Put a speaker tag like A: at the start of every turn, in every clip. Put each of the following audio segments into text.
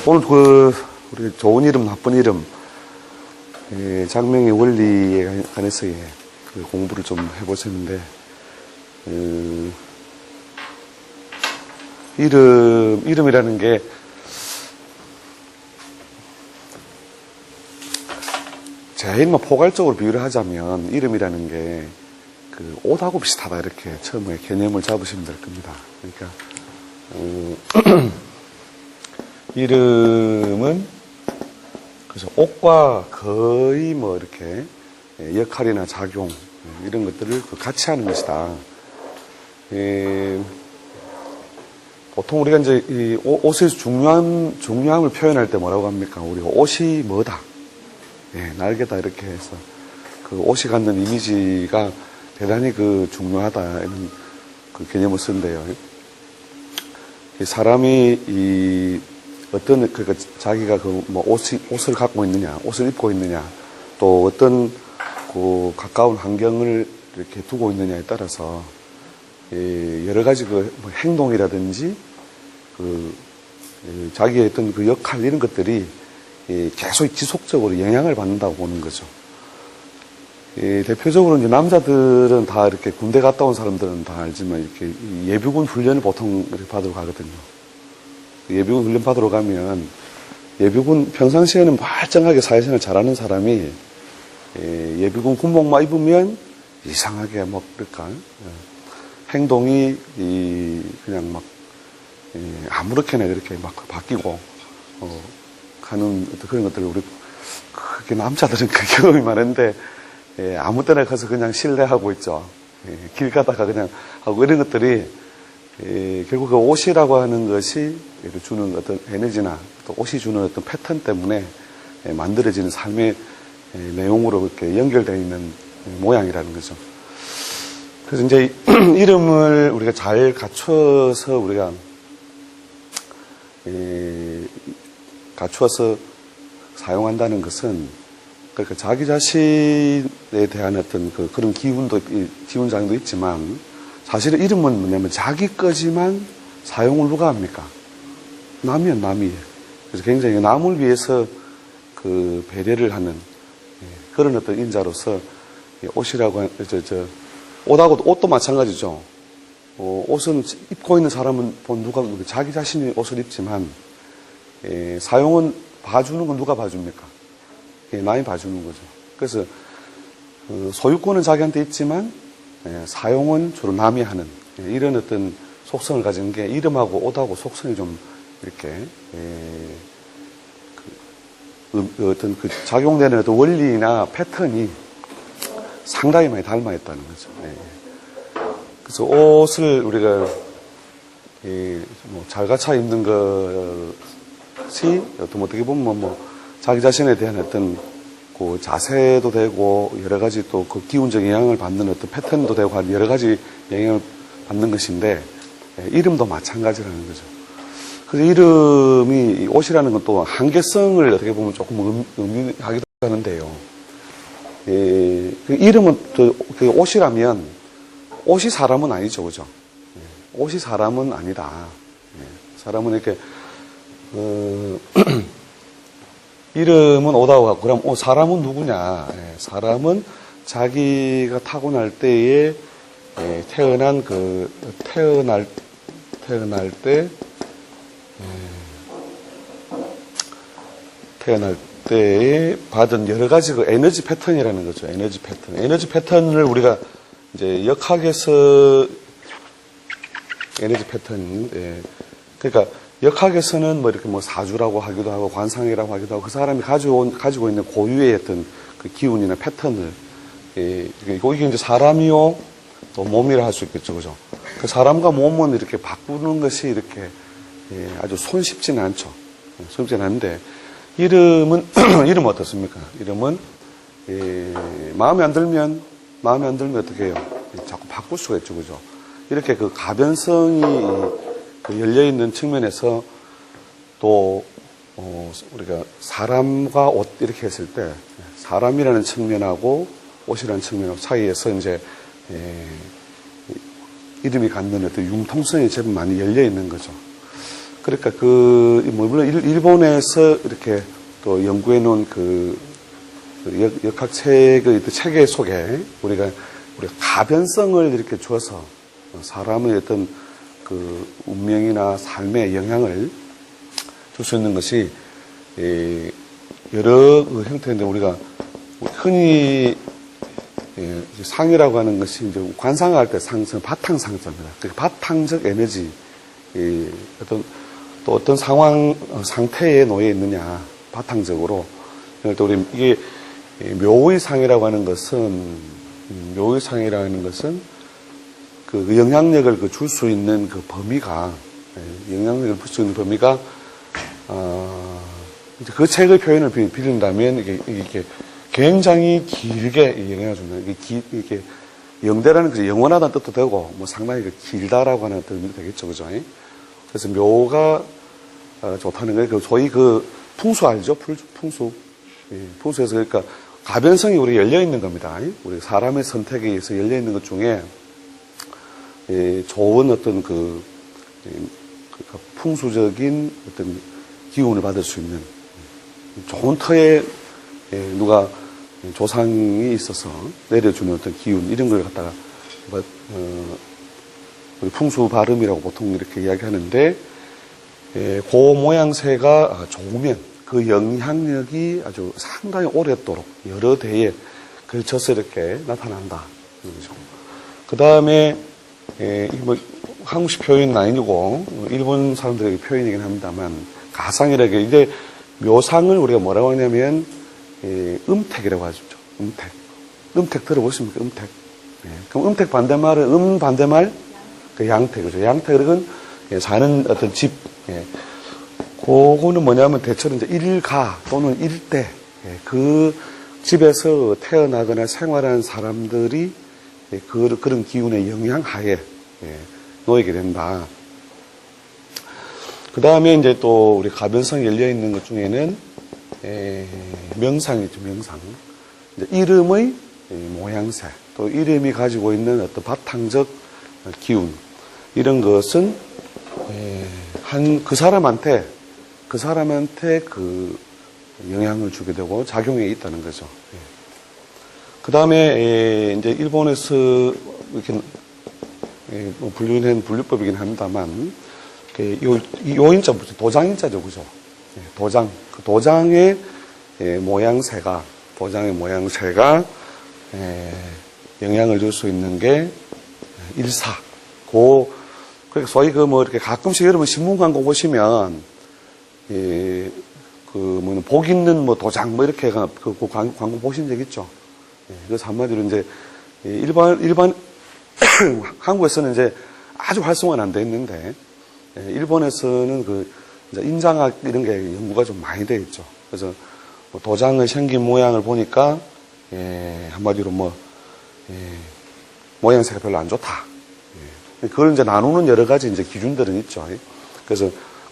A: 오늘 우리 좋은 이름, 나쁜 이름, 장명의 원리에 관해서 그 공부를 좀 해보셨는데, 이름이라는 게, 제일 포괄적으로 비유를 하자면, 이름이라는 게, 그 옷하고 비슷하다, 이렇게 처음에 개념을 잡으시면 될 겁니다. 그러니까, 이름은, 그래서 옷과 거의 이렇게 역할이나 작용, 이런 것들을 같이 하는 것이다. 보통 우리가 이제 이 옷의 중요함을 표현할 때 뭐라고 합니까? 우리가 옷이 뭐다. 날개다. 이렇게 해서 그 옷이 갖는 이미지가 대단히 중요하다. 이런 그 개념을 쓴대요. 사람이 그러니까 자기가 옷을 갖고 있느냐, 옷을 입고 있느냐, 또 어떤 가까운 환경을 이렇게 두고 있느냐에 따라서 여러 가지 행동이라든지 자기의 어떤 역할 이런 것들이 계속 지속적으로 영향을 받는다고 보는 거죠. 대표적으로 이제 남자들은 다 이렇게 군대 갔다 온 사람들은 다 알지만 이렇게 예비군 훈련을 보통 이렇게 받으러 가거든요. 예비군 훈련 받으러 가면 예비군 평상시에는 멀쩡하게 사회생활 잘하는 사람이 예비군 군복만 입으면 이상하게 그럴까 행동이 그냥 아무렇게나 이렇게 바뀌고 가는 그런 것들을 우리 그게 남자들은 그 경험이 많은데 아무 때나 가서 그냥 실례하고 있죠. 길 가다가 그냥 하고 이런 것들이 결국 그 옷이라고 하는 것이 주는 어떤 에너지나 또 옷이 주는 어떤 패턴 때문에 만들어지는 삶의 내용으로 이렇게 연결되어 있는 모양이라는 거죠. 그래서 이제 이름을 우리가 잘 갖춰서 갖추어서 사용한다는 것은 그러니까 자기 자신에 대한 어떤 그런 기운장도 있지만 사실은 이름은 뭐냐면 자기 거지만 사용을 누가 합니까? 남이. 그래서 굉장히 남을 위해서 배려를 하는 그런 어떤 인자로서 옷이라고 옷도 마찬가지죠. 옷은 입고 있는 사람은 누가 자기 자신이 옷을 입지만 사용은 봐주는 건 누가 봐줍니까? 남이 봐주는 거죠. 그래서 소유권은 자기한테 있지만 사용은 주로 남이 하는 이런 어떤 속성을 가진 게 이름하고 옷하고 속성이 좀 이렇게 어떤 작용되는 어떤 원리나 패턴이 상당히 많이 닮아 있다는 거죠. 그래서 옷을 우리가 잘 갖춰 입는 것이 어떻게 보면 자기 자신에 대한 어떤 자세도 되고 여러 가지 또 기운적 영향을 받는 어떤 패턴도 되고 여러 가지 영향을 받는 것인데 이름도 마찬가지라는 거죠. 그래서 이름이 옷이라는 건 또 한계성을 어떻게 보면 조금 의미하기도 하는데요. 이름은 옷이라면 옷이 사람은 아니죠, 그죠? 옷이 사람은 아니다. 사람은 이렇게 이름은 옷하고 같고 그럼 사람은 누구냐? 사람은 자기가 타고날 때에 태어날 때에 받은 여러 가지 에너지 패턴이라는 거죠. 에너지 패턴을 우리가 이제 역학에서 에너지 패턴, 그러니까 역학에서는 이렇게 사주라고 하기도 하고 관상이라고 하기도 하고 그 사람이 가지고 있는 고유의 어떤 기운이나 패턴을 이게 이제 사람이요 또 몸이라 할 수 있겠죠, 그죠? 그 사람과 몸은 이렇게 바꾸는 것이 이렇게 아주 손쉽지는 않죠. 손쉽지는 않은데 이름은 어떻습니까? 이름은 마음에 안 들면 어떻게 해요? 자꾸 바꿀 수가 있죠, 그죠? 이렇게 가변성이 열려있는 측면에서 또 우리가 사람과 옷 이렇게 했을 때 사람이라는 측면하고 옷이라는 측면 사이에서 이제 이름이 갖는 어떤 융통성이 제법 많이 열려 있는 거죠. 그러니까 물론 일본에서 이렇게 또 연구해 놓은 역학책의 체계 속에 우리가 가변성을 이렇게 줘서 사람의 어떤 운명이나 삶에 영향을 줄 수 있는 것이 여러 형태인데 우리가 흔히 상이라고 하는 것이 이제 관상할 때 바탕상자입니다. 바탕적 에너지, 어떤 상태에 놓여 있느냐, 바탕적으로. 또 우리 이게 묘의 상이라고 하는 것은 그 영향력을 줄 수 있는 영향력을 줄 수 있는 범위가, 이제 그 책의 표현을 빌린다면 이게 굉장히 길게 영향을 준다. 이게 영대라는 것이 영원하다는 뜻도 되고, 상당히 길다라고 하는 뜻이 되겠죠. 그죠? 그래서 묘가 좋다는 거예요. 소위 풍수 알죠? 풍수. 풍수에서 그러니까 가변성이 우리 열려 있는 겁니다. 우리 사람의 선택에 의해서 열려 있는 것 중에 좋은 어떤 풍수적인 어떤 기운을 받을 수 있는 좋은 터에 누가 조상이 있어서 내려주는 어떤 기운 이런 걸 갖다가 우리 풍수 발음이라고 보통 이렇게 이야기하는데 그 모양새가 좋으면 그 영향력이 아주 상당히 오랫도록 여러 대에 걸쳐서 이렇게 나타난다. 그 다음에 한국식 표현은 아니고 일본 사람들에게 표현이긴 합니다만 가상이라는 게 이제 묘상을 우리가 뭐라고 하냐면 음택이라고 하죠. 음택 들어보십니까? 음택. 그럼 음택 반대말은 반대말 양택이죠. 양택은 사는 어떤 집. 그거는 뭐냐면 대체로 이제 일가 또는 일대 그 집에서 태어나거나 생활한 사람들이 그런 기운의 영향하에 놓이게 된다. 그 다음에 이제 또 우리 가변성이 열려 있는 것 중에는 명상이죠, 명상. 이제 이름의 모양새, 또 이름이 가지고 있는 어떤 바탕적 기운, 이런 것은 그 사람한테 영향을 주게 되고 작용에 있다는 거죠. 그 다음에 이제 일본에서 이렇게 분류된 분류법이긴 합니다만, 요인자, 도장인자죠, 그죠? 도장. 그 도장의 모양새가 영향을 줄 수 있는 게 일사. 그러니까 소위 이렇게 가끔씩 여러분 신문 광고 보시면, 복 있는 도장, 이렇게 그 광고 보신 적 있죠? 그래서 한마디로 이제, 일반, 한국에서는 이제 아주 활성화는 안 돼 있는데, 일본에서는 이제 인장학 이런 게 연구가 좀 많이 되어 있죠. 그래서 도장의 생긴 모양을 보니까, 한마디로 모양새가 별로 안 좋다. 그걸 이제 나누는 여러 가지 이제 기준들은 있죠. 그래서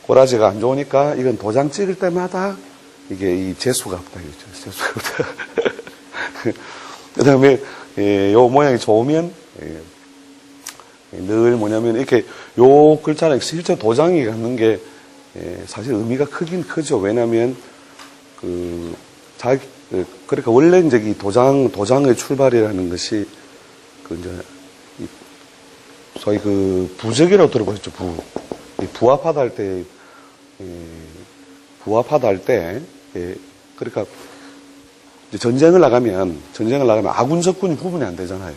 A: 꼬라지가 안 좋으니까 이건 도장 찍을 때마다 이게 이 재수가 없다. 재수가 없다. 그 다음에, 요 모양이 좋으면, 늘 뭐냐면 이렇게 요 글자는 실제 도장이 갖는 게 사실 의미가 크긴 크죠. 왜냐면 그러니까 원래 이제 이 도장의 출발이라는 것이 이제 소위 부적이라고 들어보셨죠. 부합하다 할 때 그러니까 이제 전쟁을 나가면 아군 적군이 구분이 안 되잖아요.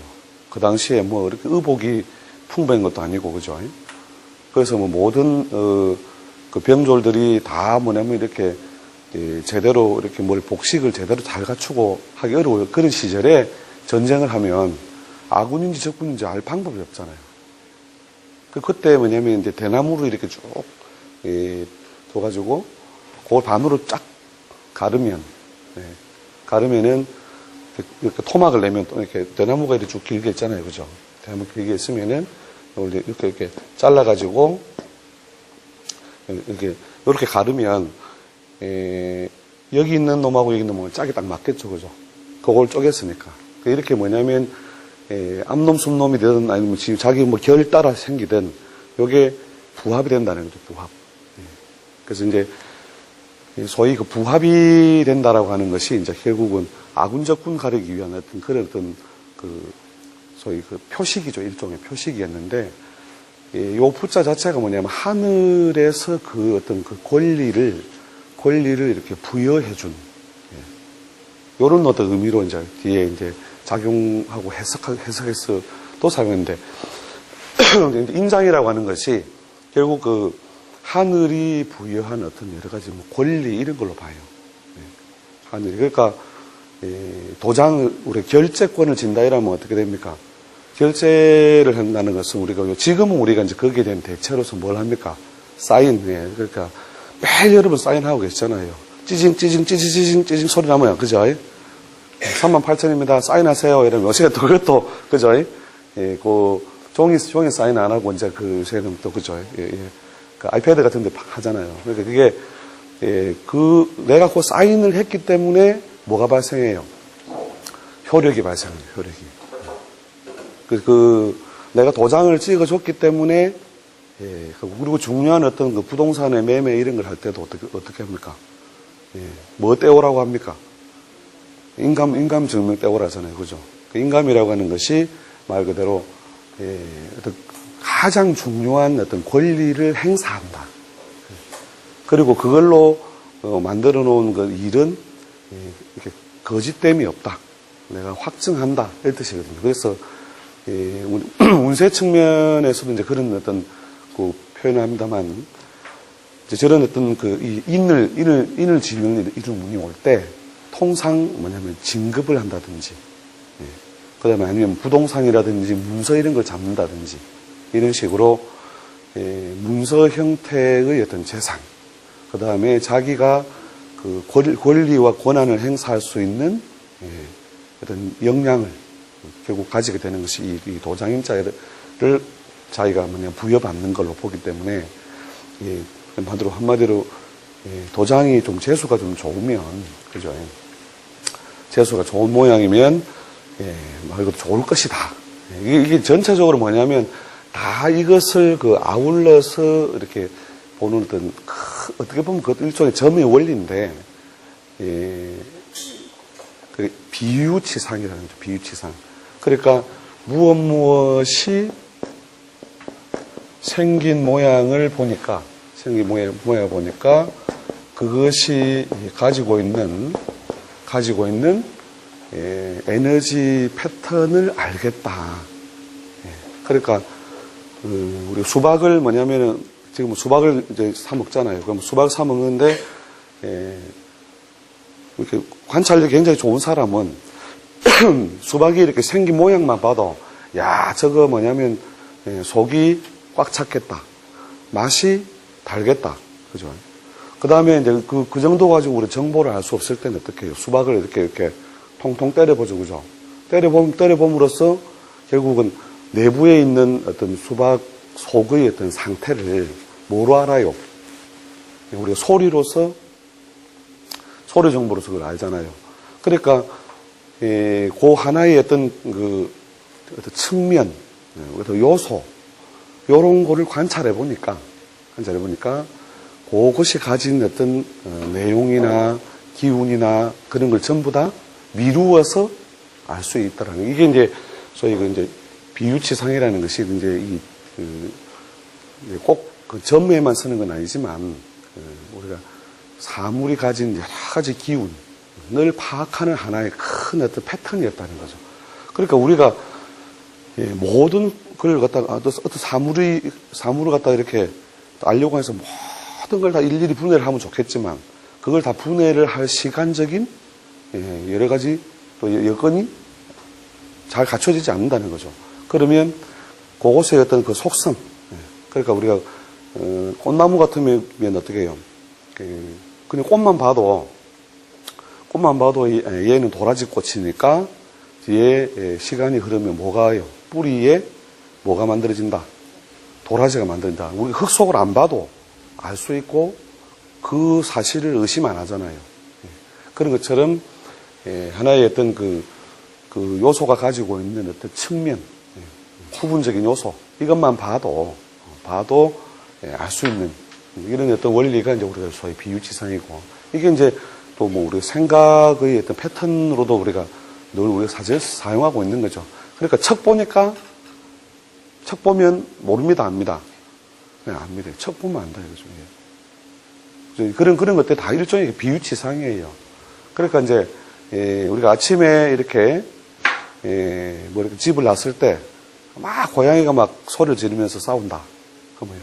A: 그 당시에 이렇게 의복이 풍부한 것도 아니고, 그죠? 그래서 모든, 그 병졸들이 다 뭐냐면 이렇게, 제대로 이렇게 복식을 제대로 잘 갖추고 하기 어려워요. 그런 시절에 전쟁을 하면 아군인지 적군인지 알 방법이 없잖아요. 그때 뭐냐면 이제 대나무로 이렇게 쭉, 둬가지고, 그걸 반으로 쫙 가르면은, 이렇게 토막을 내면 또 이렇게 대나무가 이렇게 쭉 길게 있잖아요. 그죠? 대나무 길게 있으면은, 이렇게 잘라가지고, 이렇게 가르면, 여기 있는 놈하고 여기 있는 놈은 짝이 딱 맞겠죠. 그죠? 그걸 쪼갰으니까. 이렇게 뭐냐면, 암놈, 숨놈이 되든 아니면 지금 자기 결 따라 생기든, 요게 부합이 된다는 거죠. 부합. 그래서 이제 소위 그 부합이 된다라고 하는 것이 이제 결국은 아군 적군 가리기 위한 어떤 그런 어떤 그 소위 그 표식이죠. 일종의 표식이었는데, 요 부자 자체가 뭐냐면 하늘에서 그 어떤 그 권리를 이렇게 부여해준, 요런 어떤 의미로 이제 뒤에 이제 작용하고 해석해서 또 사용했는데, 인장이라고 하는 것이 결국 그 하늘이 부여한 어떤 여러 가지 뭐 권리 이런 걸로 봐요. 하늘이. 그러니까, 도장을, 우리 결재권을 진다 이러면 어떻게 됩니까? 결제를 한다는 것은 우리가, 지금은 우리가 이제 거기에 대한 대체로서 뭘 합니까? 사인. 그러니까 매일 여러분 사인하고 계시잖아요. 찌징 소리 나면, 그죠? 38,000입니다. 사인하세요. 이러면 어떻게 또 그것도, 그죠? 그 종이 사인 안 하고 이제 그 새는 또, 그죠? 그 아이패드 같은 데 하잖아요. 그러니까 그게, 내가 그 사인을 했기 때문에 뭐가 발생해요? 효력이 발생해요, 효력이. 내가 도장을 찍어줬기 때문에, 그리고 중요한 어떤 그 부동산의 매매 이런 걸 할 때도 어떻게 합니까? 뭐 떼오라고 합니까? 인감 증명 떼오라잖아요. 그죠? 그 인감이라고 하는 것이 말 그대로, 어떤 가장 중요한 어떤 권리를 행사한다. 그리고 그걸로 만들어 놓은 그 일은 이렇게 거짓됨이 없다. 내가 확증한다. 이런 뜻이거든요. 그래서 운세 측면에서도 이제 그런 어떤 그 표현을 합니다만, 이제 저런 어떤 그 인을 지명 이런 운이 올 때 통상 뭐냐면 진급을 한다든지, 그 다음에 아니면 부동산이라든지 문서 이런 걸 잡는다든지, 이런 식으로 문서 형태의 어떤 재산, 그 다음에 자기가 그 권리와 권한을 행사할 수 있는 어떤 역량을 결국 가지게 되는 것이 이 도장인자를 자기가 부여받는 걸로 보기 때문에, 한마디로 도장이 좀 재수가 좀 좋으면, 그죠? 재수가 좋은 모양이면, 말 그대로 좋을 것이다. 이게 전체적으로 뭐냐면, 다 이것을 아울러서 이렇게 보는 어떤, 어떻게 보면 그것도 일종의 점의 원리인데, 비유치상이라는 거죠, 비유치상. 그러니까, 무엇이 생긴 모양을 보니까, 그것이 가지고 있는 에너지 패턴을 알겠다. 그러니까, 우리 수박을 뭐냐면은, 지금 수박을 이제 사먹잖아요. 그럼 수박 사먹는데, 이렇게 관찰력이 굉장히 좋은 사람은 수박이 이렇게 생긴 모양만 봐도, 야, 저거 뭐냐면, 속이 꽉 찼겠다. 맛이 달겠다. 그죠? 그 다음에 이제 그 정도 가지고 우리 정보를 알 수 없을 때는 어떻게 해요? 수박을 이렇게 통통 때려보죠. 그죠? 때려봄으로써 결국은 내부에 있는 어떤 수박 속의 어떤 상태를 뭐로 알아요? 우리가 소리 정보로서 그걸 알잖아요. 그러니까, 그 하나의 어떤 어떤 측면, 어떤 요소, 요런 거를 관찰해 보니까, 그것이 가진 어떤 내용이나 기운이나 그런 걸 전부 다 미루어서 알 수 있다라는, 이게 이제, 소위 이제 비유치상이라는 것이 이제 꼭 그 점에만 쓰는 건 아니지만, 우리가 사물이 가진 여러 가지 기운을 파악하는 하나의 큰 어떤 패턴이었다는 거죠. 그러니까 우리가 모든 걸 갖다가 어떤 사물을 갖다가 이렇게 알려고 해서 모든 걸 다 일일이 분해를 하면 좋겠지만, 그걸 다 분해를 할 시간적인 여러 가지 또 여건이 잘 갖춰지지 않는다는 거죠. 그러면 그것의 어떤 그 속성, 그러니까 우리가 꽃나무 같으면 어떻게 해요? 그냥 꽃만 봐도 얘는 도라지 꽃이니까 뒤에 시간이 흐르면 뭐가요? 뿌리에 뭐가 만들어진다? 도라지가 만든다. 우리 흙 속을 안 봐도 알 수 있고 그 사실을 의심 안 하잖아요. 그런 것처럼 하나의 어떤 그 요소가 가지고 있는 어떤 측면, 부분적인 요소, 이것만 봐도 알 수 있는 이런 어떤 원리가 이제 우리가 소위 비유치상이고, 이게 이제 또 뭐 우리 생각의 어떤 패턴으로도 우리가 늘 우리가 사용하고 있는 거죠. 그러니까 척 보면 모릅니다, 압니다. 그냥 압니다. 척 보면 안다, 이거죠. 그런 것들 다 일종의 비유치상이에요. 그러니까 이제, 우리가 아침에 이렇게, 뭐 이렇게 집을 났을 때, 막 고양이가 막 소리를 지르면서 싸운다. 그 뭐예요?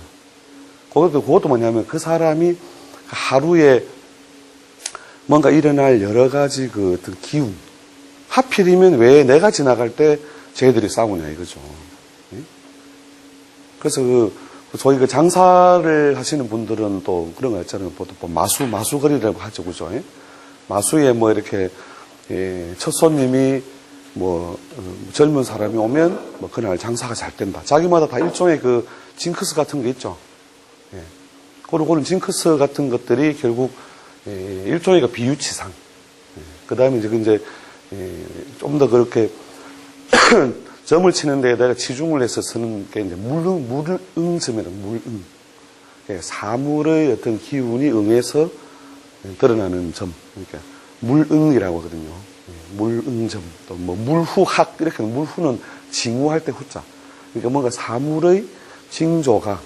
A: 그것도 뭐냐면 그 사람이 하루에 뭔가 일어날 여러 가지 그 어떤 기운. 하필이면 왜 내가 지나갈 때 쟤들이 싸우냐 이거죠. 그래서 소위 그 장사를 하시는 분들은 또 그런 거 있잖아요. 보통 마수거리라고 하죠. 그죠? 마수에 뭐 이렇게, 첫 손님이 뭐, 젊은 사람이 오면 뭐 그날 장사가 잘 된다. 자기마다 다 일종의 그 징크스 같은 게 있죠. 그런 징크스 같은 것들이 결국 일종의 그 비유치상. 그 다음에 이제 좀 더 그렇게 점을 치는 데에다가 치중을 해서 쓰는 게 이제 물응점이다. 물응. 사물의 어떤 기운이 응해서 드러나는 점. 그러니까 물응이라고 하거든요. 물응점. 또 뭐 물후학. 이렇게 물후는 징후할 때 후자. 그러니까 뭔가 사물의 징조가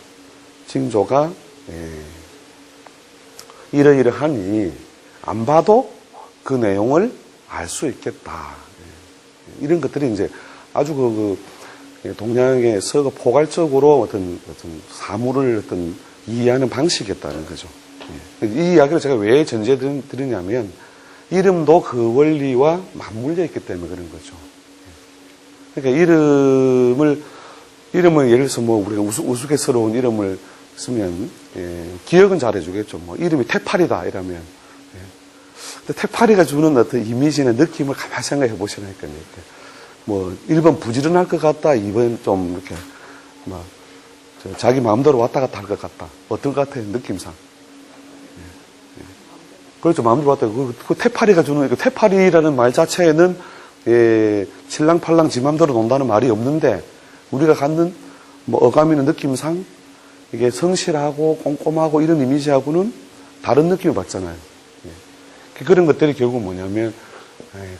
A: 이러이러하니 안 봐도 그 내용을 알 수 있겠다. 이런 것들이 이제 아주 동양에서 포괄적으로 어떤 사물을 어떤 이해하는 방식이었다는 거죠. 이 이야기를 제가 왜 전제드리냐면 이름도 그 원리와 맞물려 있기 때문에 그런 거죠. 그러니까 이름을 예를 들어서 뭐 우리가 우스갯스러운 이름을 쓰면 기억은 잘해주겠죠. 뭐 이름이 태파리다 이러면 근데 태파리가 주는 어떤 이미지나 느낌을 가만히 생각해 보시라니까요. 뭐 1번 부지런할 것 같다, 2번 좀 이렇게 막 자기 마음대로 왔다 갔다 할 것 같다. 어떨 것 같아요? 느낌상. 그렇죠. 마음대로 왔다. 그 태파리가 주는 그 태파리라는 말 자체에는 칠랑팔랑 지 마음대로 논다는 말이 없는데 우리가 갖는 뭐 어감이나 느낌상 이게 성실하고 꼼꼼하고 이런 이미지하고는 다른 느낌을 받잖아요. 그런 것들이 결국 뭐냐면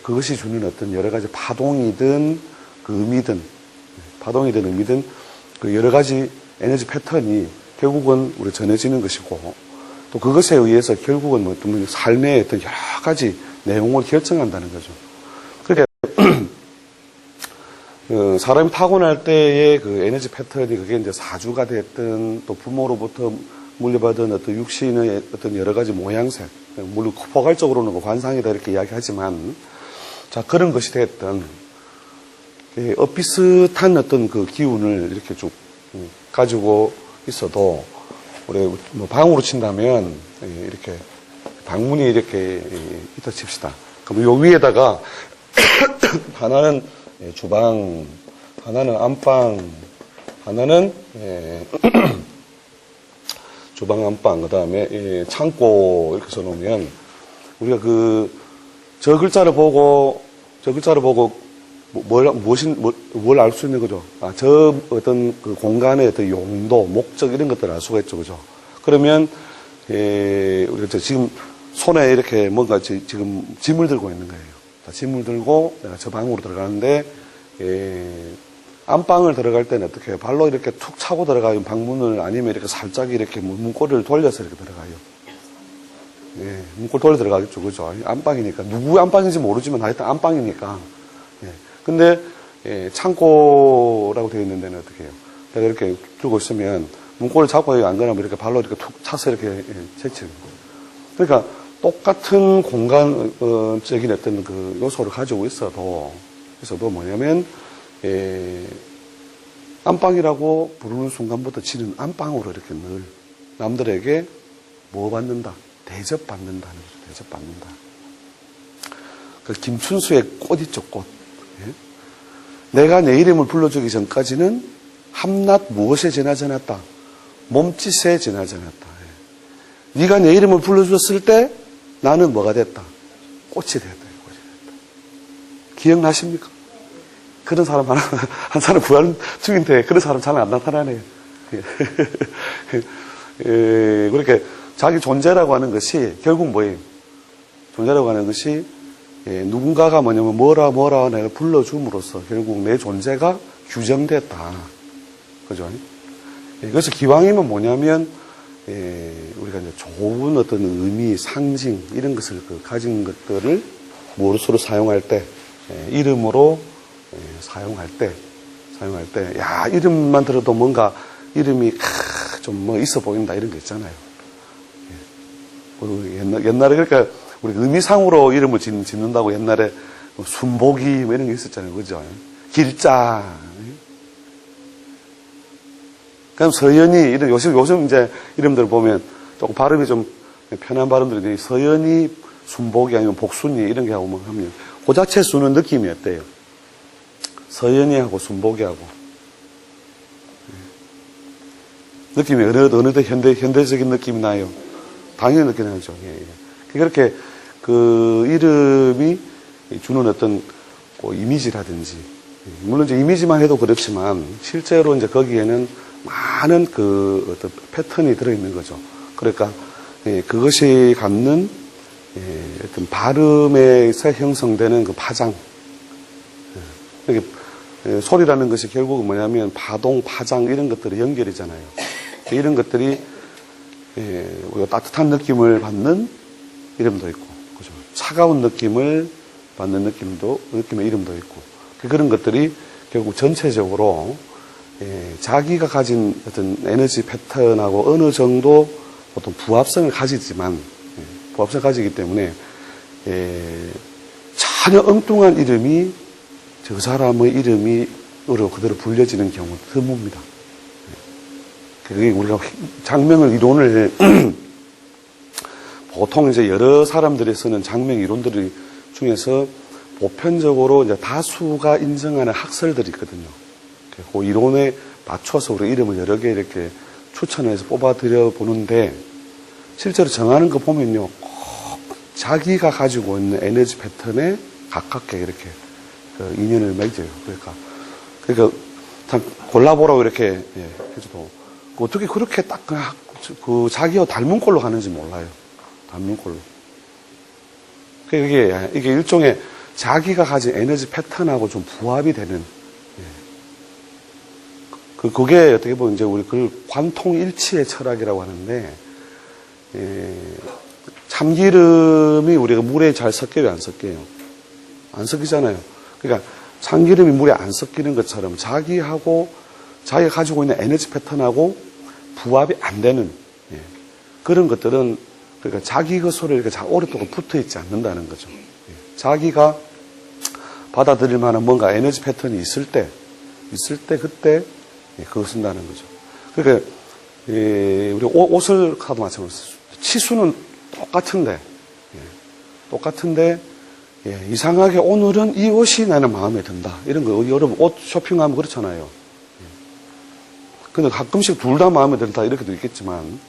A: 그것이 주는 어떤 여러 가지 파동이든 그 의미든 그 여러 가지 에너지 패턴이 결국은 우리 전해지는 것이고 또 그것에 의해서 결국은 뭐 어떤 삶의 어떤 여러 가지 내용을 결정한다는 거죠. 그러니까 사람이 타고날 때의 그 에너지 패턴이 그게 이제 사주가 됐든 또 부모로부터 물려받은 어떤 육신의 어떤 여러 가지 모양새, 물론 포괄적으로는 관상이다 이렇게 이야기하지만, 자, 그런 것이 됐든, 비슷한 어떤 그 기운을 이렇게 쭉 가지고 있어도, 우리 뭐 방으로 친다면, 이렇게, 방문이 이렇게 있다 칩시다. 그럼 요 위에다가, 하나는 주방, 하나는 안방, 하나는, 주방, 안방, 그 다음에 창고 이렇게 써놓으면 우리가 저 글자를 보고 뭘 알 수 있는 거죠. 저 어떤 그 공간의 어떤 용도, 목적 이런 것들을 알 수가 있죠, 그죠? 그러면 우리가 지금 손에 이렇게 뭔가 지금 짐을 들고 있는 거예요. 짐을 들고 내가 저 방으로 들어가는데 안방을 들어갈 때는 어떻게 해요? 발로 이렇게 툭 차고 들어가요? 방문을 아니면 이렇게 살짝 이렇게 문고리를 돌려서 이렇게 들어가요? 문고리 돌려 들어가겠죠. 그죠? 안방이니까. 누구의 안방인지 모르지만 하여튼 안방이니까. 근데, 창고라고 되어 있는 데는 어떻게 해요? 내가 이렇게 들고 있으면 문고리를 잡고 안 그러면 이렇게 발로 이렇게 툭 차서 이렇게 제치는 거예요. 그러니까 똑같은 공간적인 어떤 그 요소를 가지고 있어도 뭐냐면, 안방이라고 부르는 순간부터 지는 안방으로 이렇게 늘 남들에게 뭐 받는다? 대접받는다는 거죠. 대접받는다. 그 김춘수의 꽃 있죠, 꽃. 내가 내 이름을 불러주기 전까지는 함낮 무엇에 지나지 않았다? 몸짓에 지나지 않았다. 네가 내 이름을 불러줬을 때 나는 뭐가 됐다? 꽃이 됐다. 꽃이 됐다. 기억나십니까? 그런 사람 한 사람 구하는 중인데 그런 사람 잘 안 나타나네요. 그렇게 자기 존재라고 하는 것이 결국 뭐예요? 존재라고 하는 것이 누군가가 뭐냐면 뭐라 내가 불러줌으로써 결국 내 존재가 규정됐다. 그죠? 그래서 기왕이면 뭐냐면 우리가 이제 좋은 어떤 의미, 상징 이런 것을 가진 것들을 무엇으로 사용할 때 이름으로 사용할 때 야 이름만 들어도 뭔가 이름이 좀 뭐 있어 보인다 이런 거 있잖아요. 옛날에 그러니까 우리 의미상으로 이름을 짓는다고 옛날에 순복이 뭐 이런 게 있었잖아요. 그죠? 길자. 그럼 서연이 이런 요즘 이제 이름들 보면 조금 발음이 좀 편한 발음들이 서연이, 순복이 아니면 복순이 이런 게 하고 하면 그 자체 수는 느낌이 어때요? 서연이하고 순복이하고 느낌이 어느 때 현대적인 느낌이 나요? 당연히 느낌이 나죠. 그렇게 그 이름이 주는 어떤 이미지라든지, 물론 이제 이미지만 해도 그렇지만 실제로 이제 거기에는 많은 그 어떤 패턴이 들어있는 거죠. 그러니까 그것이 갖는 어떤 발음에서 형성되는 그 파장. 소리라는 것이 결국은 뭐냐면 파동, 파장 이런 것들이 연결이잖아요. 이런 것들이 우리가 따뜻한 느낌을 받는 이름도 있고, 그죠? 차가운 느낌을 받는 느낌의 이름도 있고, 그런 것들이 결국 전체적으로 자기가 가진 어떤 에너지 패턴하고 어느 정도 보통 부합성을 가지지만, 부합성을 가지기 때문에 전혀 엉뚱한 이름이 저 사람의 이름으로 그대로 불려지는 경우는 드뭅니다. 그게 우리가 장명 이론을 보통 이제 여러 사람들이 쓰는 장명 이론들 중에서 보편적으로 이제 다수가 인정하는 학설들이 있거든요. 그 이론에 맞춰서 우리 이름을 여러 개 이렇게 추천해서 뽑아드려 보는데 실제로 정하는 거 보면요, 꼭 자기가 가지고 있는 에너지 패턴에 가깝게 이렇게 그 인연을 맺어요. 그러니까 참 골라보라고 이렇게 해줘도 어떻게 그렇게 딱 그 자기와 닮은 꼴로 가는지 몰라요. 닮은 꼴로. 이게 일종의 자기가 가진 에너지 패턴하고 좀 부합이 되는. 그게 어떻게 보면 이제 우리 그걸 관통일치의 철학이라고 하는데, 참기름이 우리가 물에 잘 섞여요, 안 섞여요? 안 섞이잖아요. 그러니까 참기름이 물에 안 섞이는 것처럼 자기가 가지고 있는 에너지 패턴하고 부합이 안 되는 그런 것들은 그러니까 자기 것으로 이렇게 오랫동안 붙어 있지 않는다는 거죠. 자기가 받아들일 만한 뭔가 에너지 패턴이 있을 때 그때 그거 쓴다는 거죠. 그러니까 우리 옷을 하도 마찬가지로 치수는 똑같은데 이상하게 오늘은 이 옷이 나는 마음에 든다. 이런 거 여러분 옷 쇼핑하면 그렇잖아요. 근데 가끔씩 둘 다 마음에 든다 이렇게도 있겠지만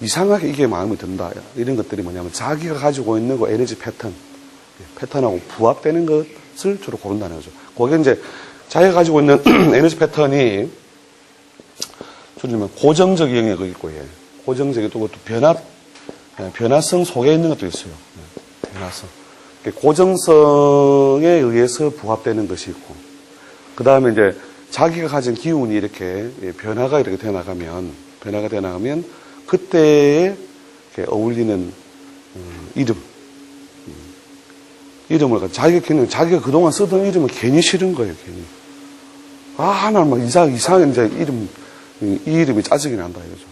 A: 이상하게 이게 마음에 든다 이런 것들이 뭐냐면 자기가 가지고 있는 그 에너지 패턴하고 부합되는 것을 주로 고른다는 거죠. 그게 이제 자기가 가지고 있는 에너지 패턴이 주로 고정적 영역이 있고, 고정적이 또 변화성 속에 있는 것도 있어요. 변화성. 고정성에 의해서 부합되는 것이 있고, 그 다음에 이제 자기가 가진 기운이 이렇게 변화가 이렇게 되어 나가면 그때에 어울리는 이름을 자기가 그동안 쓰던 이름은 괜히 싫은 거예요, 괜히. 나는 막 이상한 이제 이 이름이 짜증이 난다 이거죠.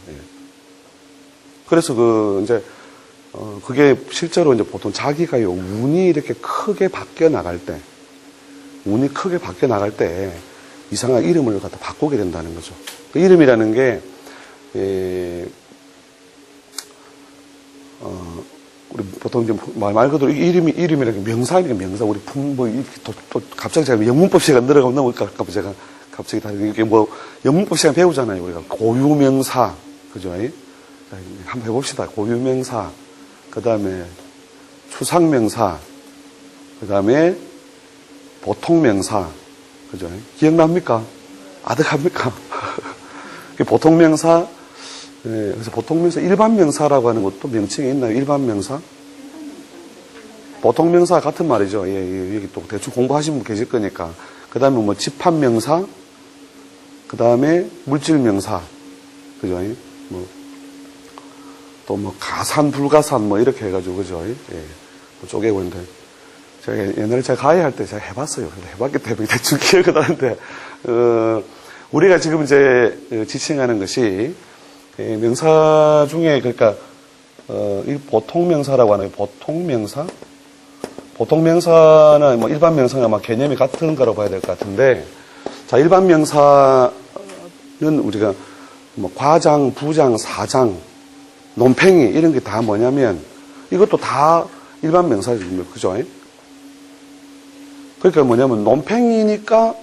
A: 그래서 그게 실제로 이제 보통 자기가요, 운이 이렇게 크게 바뀌어 나갈 때 이상한 이름을 갖다 바꾸게 된다는 거죠. 그 이름이라는 게, 우리 보통 이제 말 그대로 이름이라는 게 명사니까 명사. 우리 또 갑자기 제가 영문법 시간 들어가면 너무 제가 갑자기 다른 게 영문법 시간 배우잖아요. 우리가 고유명사. 그죠? 자, 한번 해봅시다. 고유명사. 그 다음에 추상명사. 그 다음에 보통명사. 그죠? 기억납니까? 아득합니까? 보통명사, 예, 그래서 보통 명사, 일반 명사라고 하는 것도 명칭이 있나요? 일반 명사? 보통 명사 같은 말이죠. 예, 예, 여기 또 대충 공부하신 분 계실 거니까. 그 다음에 뭐 집합 명사, 그 다음에 물질 명사, 그죠? 뭐, 또 뭐 가산, 불가산 뭐 이렇게 해가지고, 그죠? 예, 뭐 쪼개고 있는데. 제가 옛날에 제가 가해할 때 제가 해봤어요. 해봤기 때문에 대충 기억은 나는데, 우리가 지금 이제 지칭하는 것이, 명사 중에, 그러니까, 이 보통 명사라고 하나요? 보통 명사? 보통 명사나 뭐 일반 명사나 막 개념이 같은 거라고 봐야 될 것 같은데, 자, 일반 명사는 우리가 뭐 과장, 부장, 사장, 논팽이 이런 게 다 뭐냐면, 이것도 다 일반 명사죠. 그죠? 그러니까 뭐냐면 논팽이니까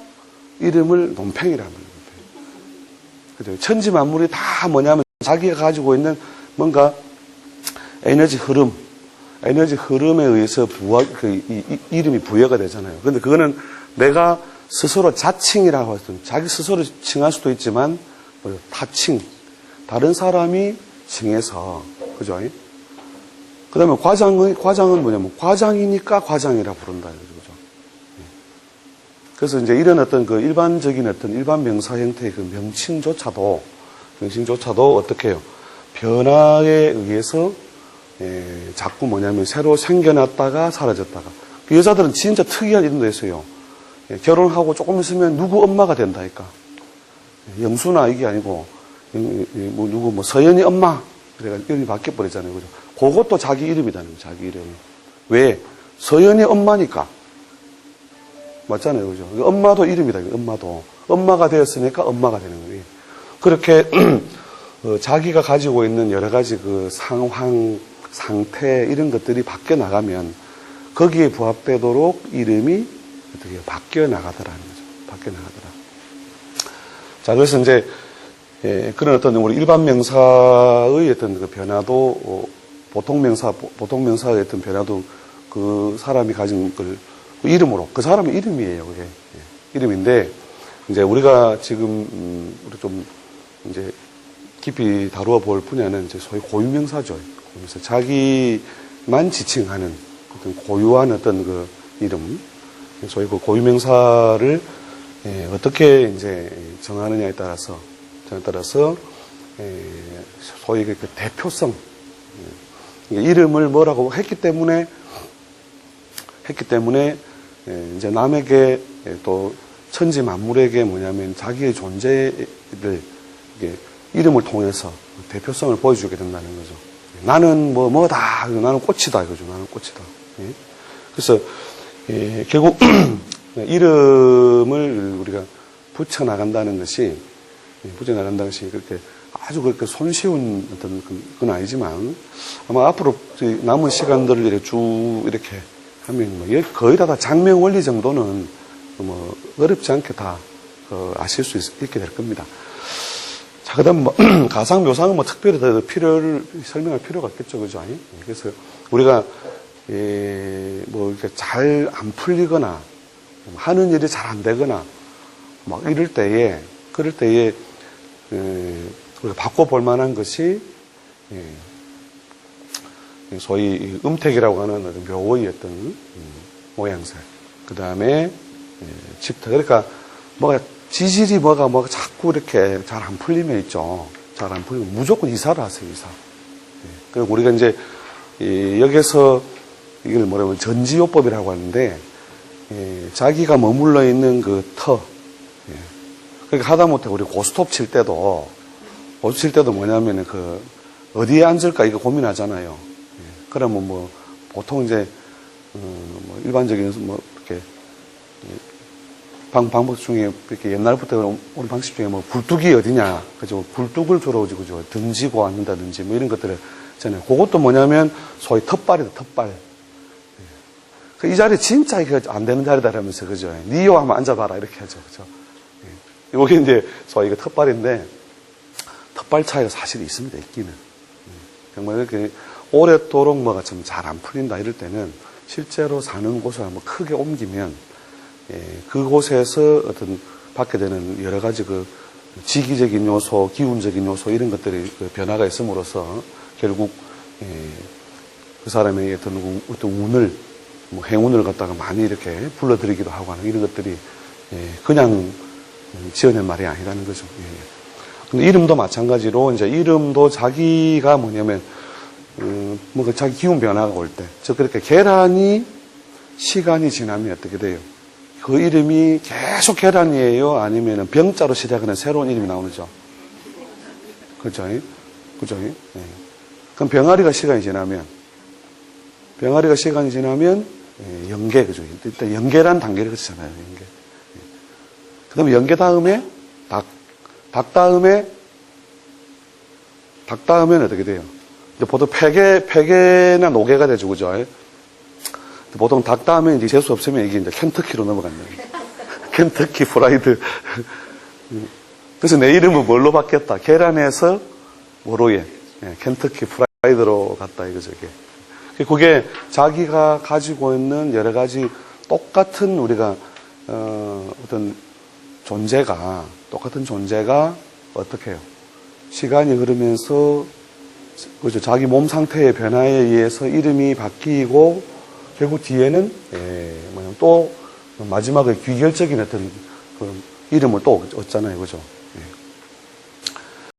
A: 이름을 논팽이라는 거예요. 그죠? 천지 만물이 다 뭐냐면 자기가 가지고 있는 뭔가 에너지 흐름에 의해서 이름이 부여가 되잖아요. 근데 그거는 내가 스스로 자칭이라고 했던 자기 스스로 칭할 수도 있지만 타칭, 다른 사람이 칭해서, 그죠? 그 다음에 과장은 뭐냐면 과장이니까 과장이라 부른다. 그죠? 그래서 이제 이런 어떤 그 일반적인 어떤 일반 명사 형태의 그 명칭조차도 어떻게 해요? 변화에 의해서 자꾸 뭐냐면 새로 생겨났다가 사라졌다가. 그 여자들은 진짜 특이한 이름도 있어요. 결혼하고 조금 있으면 누구 엄마가 된다니까. 영수나 이게 아니고 뭐 서연이 엄마 그래가지고 이름이 바뀌어 버리잖아요. 그죠? 그것도 자기 이름이다는 거예요. 자기 이름. 왜? 서연이 엄마니까. 맞잖아요. 그죠? 엄마도 이름이다. 엄마도. 엄마가 되었으니까 엄마가 되는 거예요. 그렇게 자기가 가지고 있는 여러 가지 그 상황, 상태 이런 것들이 바뀌어 나가면 거기에 부합되도록 이름이 어떻게 바뀌어 나가더라는 거죠. 바뀌어 나가더라. 자, 그래서 이제 그런 어떤 우리 일반 명사의 어떤 그 변화도 보통 명사의 어떤 변화도 그 사람이 가진 걸 이름으로, 그 사람의 이름이에요, 그게. 이름인데, 이제 우리가 지금, 우리 좀, 이제, 깊이 다루어 볼 분야는 이제 소위 고유명사죠. 그래서 자기만 지칭하는 어떤 고유한 어떤 그 이름, 소위 그 고유명사를 어떻게 이제 정하느냐에 따라서, 소위 그 대표성, 이름을 뭐라고 했기 때문에 이제 남에게 또 천지 만물에게 뭐냐면 자기의 존재를 이름을 통해서 대표성을 보여주게 된다는 거죠. 나는 뭐다. 나는 꽃이다. 이거죠. 나는 꽃이다. 그래서 결국 이름을 우리가 붙여나간다는 것이 그렇게 아주 그렇게 손쉬운 어떤 건 아니지만 아마 앞으로 남은 시간들을 이렇게 쭉 이렇게 하면 거의 다 장명 원리 정도는 어렵지 않게 다 아실 수 있게 될 겁니다. 자, 그 다음 가상 묘상은 특별히 더 설명할 필요가 없겠죠. 그죠? 그래서 우리가 이렇게 잘 안 풀리거나 하는 일이 잘 안 되거나 그럴 때에 우리가 바꿔볼 만한 것이 소위 음택이라고 하는 묘의 어떤 모양새, 그 다음에 집터. 그러니까 지질이 자꾸 이렇게 잘 안 풀리면 있죠. 잘 안 풀리면 무조건 이사를 하세요. 이사. 그리고 우리가 이제 여기서 이걸 뭐라면 전지요법이라고 하는데 자기가 머물러 있는 그 터. 그러니까 하다못해 우리 고스톱 칠 때도 뭐냐면은 어디에 앉을까 이거 고민하잖아요. 그러면 보통 이제 일반적인 이렇게 방법 중에 이렇게 옛날부터 온 방식 중에 굴뚝이 어디냐, 그죠? 굴뚝을 주로 그죠? 던지고 앉는다든지 이런 것들을 있잖아요. 그것도 뭐냐면 소위 텃발이다, 텃발. 이 자리 진짜 이거 안 되는 자리다라면서, 그죠? 니요 한번 앉아봐라 이렇게 하죠, 그죠? 이게 이제 소위 이거 텃발인데 텃발 차이가 사실 있습니다, 있기는. 정말 이렇게 오랫도록 좀 잘 안 풀린다 이럴 때는 실제로 사는 곳을 한번 크게 옮기면 그곳에서 어떤 받게 되는 여러 가지 지기적인 요소, 기운적인 요소 이런 것들이 그 변화가 있음으로써 결국 그 사람의 어떤 운을 뭐 행운을 갖다가 많이 이렇게 불러들이기도 하고 하는 이런 것들이 그냥 지어낸 말이 아니라는 거죠. 근데 이름도 마찬가지로 이제 이름도 자기가 뭐냐면 뭐 자기 기운 변화가 올 때, 즉 그렇게 계란이 시간이 지나면 어떻게 돼요? 그 이름이 계속 계란이에요? 아니면 병자로 시작하는 새로운 이름이 나오죠? 그죠? 그죠? 그럼 병아리가 시간이 지나면 연계, 그죠? 일단 연계란 단계를 거치잖아요, 연계. 그 다음에 연계 다음에 닭 다음에는 어떻게 돼요? 보통 폐계나 노개가 되죠, 그죠? 보통 닭 다음에 이제 재수 없으면 이게 이제 켄터키로 넘어간다. 켄터키 프라이드. 그래서 내 이름은 뭘로 바뀌었다? 계란에서 뭐로 켄터키 프라이드로 갔다, 이거죠, 이게. 그게 자기가 가지고 있는 여러 가지 똑같은 우리가, 어떤 똑같은 존재가 어떻게 해요? 시간이 흐르면서, 그죠. 자기 몸 상태의 변화에 의해서 이름이 바뀌고, 결국 뒤에는, 또, 마지막에 귀결적인 어떤 그 이름을 또 얻잖아요. 그죠.